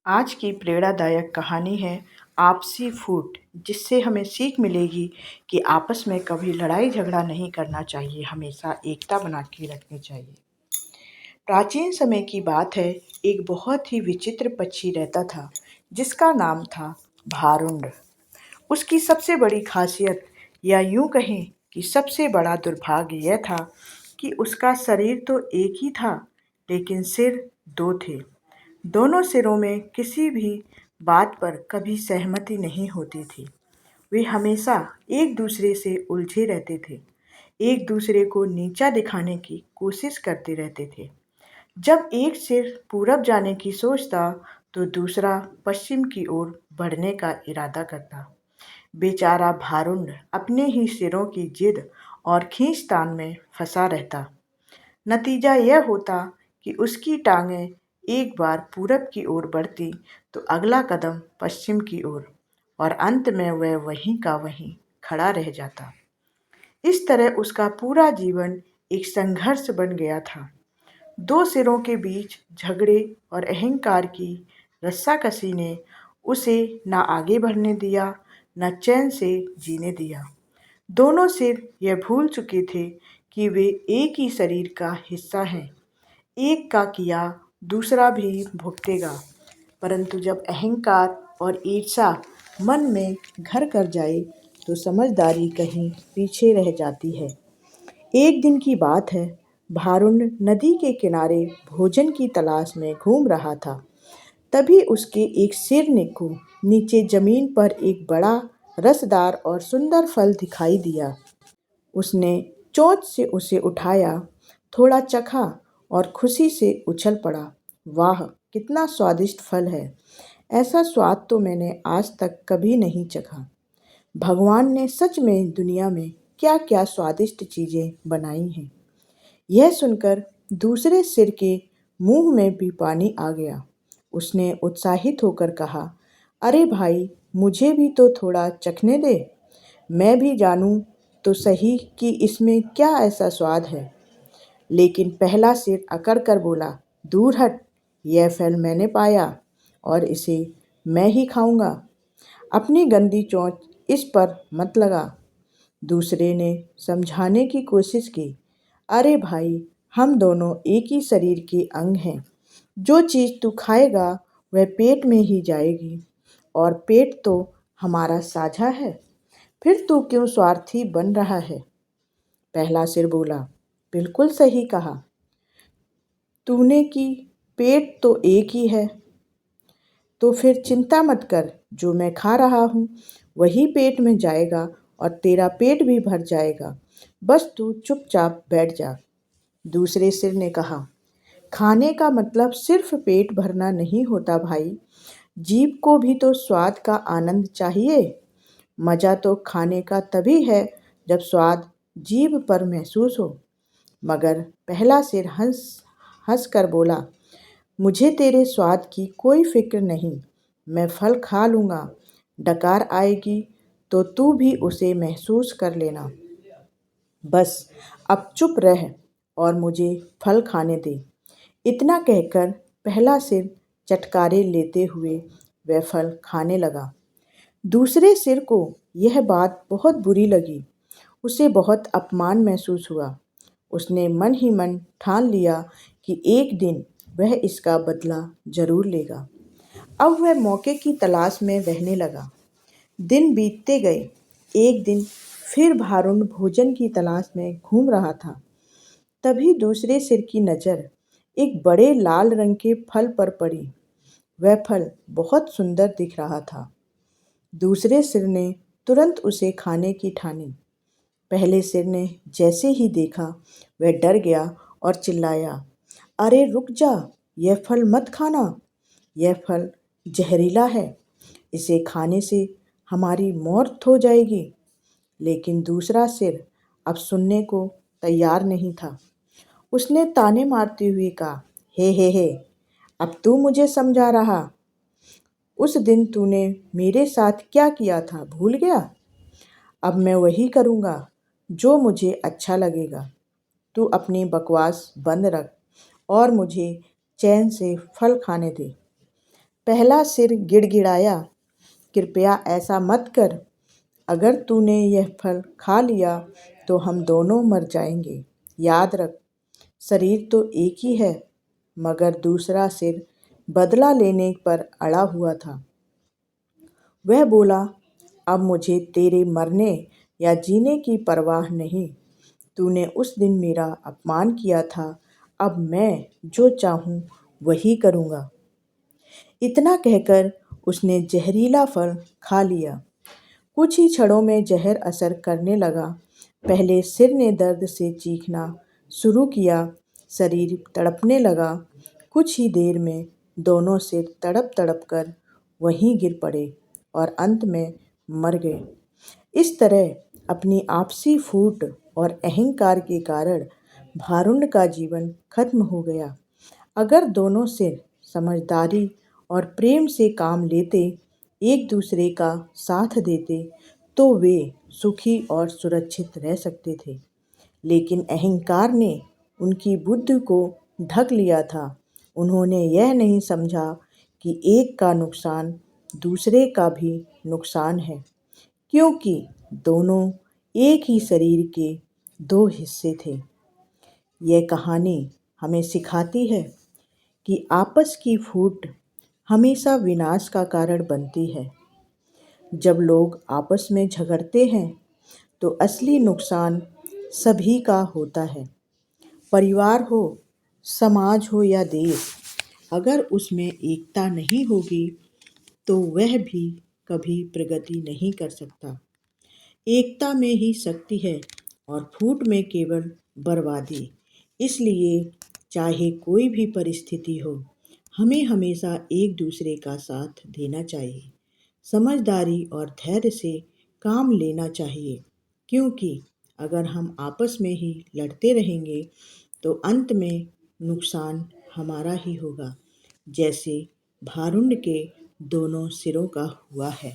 आज की प्रेरणादायक कहानी है आपसी फूट, जिससे हमें सीख मिलेगी कि आपस में कभी लड़ाई झगड़ा नहीं करना चाहिए, हमेशा एकता बना के रखनी चाहिए। प्राचीन समय की बात है, एक बहुत ही विचित्र पक्षी रहता था जिसका नाम था भारुंड। उसकी सबसे बड़ी खासियत या यूं कहें कि सबसे बड़ा दुर्भाग्य यह था कि उसका शरीर तो एक ही था, लेकिन सिर दो थे। दोनों सिरों में किसी भी बात पर कभी सहमति नहीं होती थी। वे हमेशा एक दूसरे से उलझे रहते थे, एक दूसरे को नीचा दिखाने की कोशिश करते रहते थे। जब एक सिर पूरब जाने की सोचता, तो दूसरा पश्चिम की ओर बढ़ने का इरादा करता। बेचारा भारुंड अपने ही सिरों की जिद और खींचतान में फंसा रहता। नतीजा यह होता कि उसकी टांगें एक बार पूरब की ओर बढ़ती, तो अगला कदम पश्चिम की ओर, और अंत में वह वहीं का वहीं खड़ा रह जाता। इस तरह उसका पूरा जीवन एक संघर्ष बन गया था। दो सिरों के बीच झगड़े और अहंकार की रस्साकसी ने उसे न आगे बढ़ने दिया, न चैन से जीने दिया। दोनों सिर यह भूल चुके थे कि वे एक ही शरीर का हिस्सा हैं। एक का किया दूसरा भी भुगतेगा। परंतु जब अहंकार और ईर्ष्या मन में घर कर जाए, तो समझदारी कहीं पीछे रह जाती है। एक दिन की बात है, भारुण नदी के किनारे भोजन की तलाश में घूम रहा था। तभी उसके एक सिर को नीचे जमीन पर एक बड़ा रसदार और सुंदर फल दिखाई दिया। उसने चोंच से उसे उठाया, थोड़ा चखा और खुशी से उछल पड़ा। वाह, कितना स्वादिष्ट फल है! ऐसा स्वाद तो मैंने आज तक कभी नहीं चखा। भगवान ने सच में दुनिया में क्या क्या स्वादिष्ट चीज़ें बनाई हैं। यह सुनकर दूसरे सिर के मुंह में भी पानी आ गया। उसने उत्साहित होकर कहा, अरे भाई, मुझे भी तो थोड़ा चखने दे। मैं भी जानूं तो सही कि इसमें क्या ऐसा स्वाद है। लेकिन पहला सिर अकड़ कर बोला, दूर हट, यह फल मैंने पाया और इसे मैं ही खाऊंगा। अपनी गंदी चोंच इस पर मत लगा। दूसरे ने समझाने की कोशिश की, अरे भाई, हम दोनों एक ही शरीर के अंग हैं। जो चीज़ तू खाएगा वह पेट में ही जाएगी, और पेट तो हमारा साझा है। फिर तू क्यों स्वार्थी बन रहा है? पहला सिर बोला, बिल्कुल सही कहा तूने कि पेट तो एक ही है। तो फिर चिंता मत कर, जो मैं खा रहा हूँ वही पेट में जाएगा और तेरा पेट भी भर जाएगा। बस तू चुपचाप बैठ जा। दूसरे सिर ने कहा, खाने का मतलब सिर्फ पेट भरना नहीं होता भाई। जीभ को भी तो स्वाद का आनंद चाहिए। मज़ा तो खाने का तभी है जब स्वाद जीभ पर महसूस हो। मगर पहला सिर हंस हंस कर बोला, मुझे तेरे स्वाद की कोई फिक्र नहीं। मैं फल खा लूँगा। डकार आएगी तो तू भी उसे महसूस कर लेना। बस अब चुप रह और मुझे फल खाने दे। इतना कहकर पहला सिर चटकारे लेते हुए वह फल खाने लगा। दूसरे सिर को यह बात बहुत बुरी लगी। उसे बहुत अपमान महसूस हुआ। उसने मन ही मन ठान लिया कि एक दिन वह इसका बदला जरूर लेगा। अब वह मौके की तलाश में रहने लगा। दिन बीतते गए। एक दिन फिर भारुण भोजन की तलाश में घूम रहा था। तभी दूसरे सिर की नज़र एक बड़े लाल रंग के फल पर पड़ी। वह फल बहुत सुंदर दिख रहा था। दूसरे सिर ने तुरंत उसे खाने की ठानी। पहले सिर ने जैसे ही देखा, वह डर गया और चिल्लाया, अरे रुक जा, यह फल मत खाना। यह फल जहरीला है। इसे खाने से हमारी मौत हो जाएगी। लेकिन दूसरा सिर अब सुनने को तैयार नहीं था। उसने ताने मारते हुए कहा, हे, अब तू मुझे समझा रहा। उस दिन तूने मेरे साथ क्या किया था भूल गया? अब मैं वही करूँगा जो मुझे अच्छा लगेगा। तू अपनी बकवास बंद रख और मुझे चैन से फल खाने दे। पहला सिर गिड़गिड़ाया, कृपया ऐसा मत कर। अगर तूने यह फल खा लिया तो हम दोनों मर जाएंगे। याद रख, शरीर तो एक ही है, मगर दूसरा सिर बदला लेने पर अड़ा हुआ था। वह बोला, अब मुझे तेरे मरने या जीने की परवाह नहीं। तूने उस दिन मेरा अपमान किया था, अब मैं जो चाहूँ वही करूँगा। इतना कहकर उसने जहरीला फल खा लिया। कुछ ही क्षणों में जहर असर करने लगा। पहले सिर ने दर्द से चीखना शुरू किया, शरीर तड़पने लगा। कुछ ही देर में दोनों सिर तड़प तड़प कर वहीं गिर पड़े और अंत में मर गए। इस तरह अपनी आपसी फूट और अहंकार के कारण भारुंड का जीवन खत्म हो गया। अगर दोनों सिर समझदारी और प्रेम से काम लेते, एक दूसरे का साथ देते, तो वे सुखी और सुरक्षित रह सकते थे। लेकिन अहंकार ने उनकी बुद्धि को ढक लिया था। उन्होंने यह नहीं समझा कि एक का नुकसान दूसरे का भी नुकसान है, क्योंकि दोनों एक ही शरीर के दो हिस्से थे। यह कहानी हमें सिखाती है कि आपस की फूट हमेशा विनाश का कारण बनती है। जब लोग आपस में झगड़ते हैं तो असली नुकसान सभी का होता है। परिवार हो, समाज हो या देश, अगर उसमें एकता नहीं होगी तो वह भी कभी प्रगति नहीं कर सकता। एकता में ही शक्ति है और फूट में केवल बर्बादी। इसलिए चाहे कोई भी परिस्थिति हो, हमें हमेशा एक दूसरे का साथ देना चाहिए। समझदारी और धैर्य से काम लेना चाहिए, क्योंकि अगर हम आपस में ही लड़ते रहेंगे तो अंत में नुकसान हमारा ही होगा, जैसे भारुंड के दोनों सिरों का हुआ है।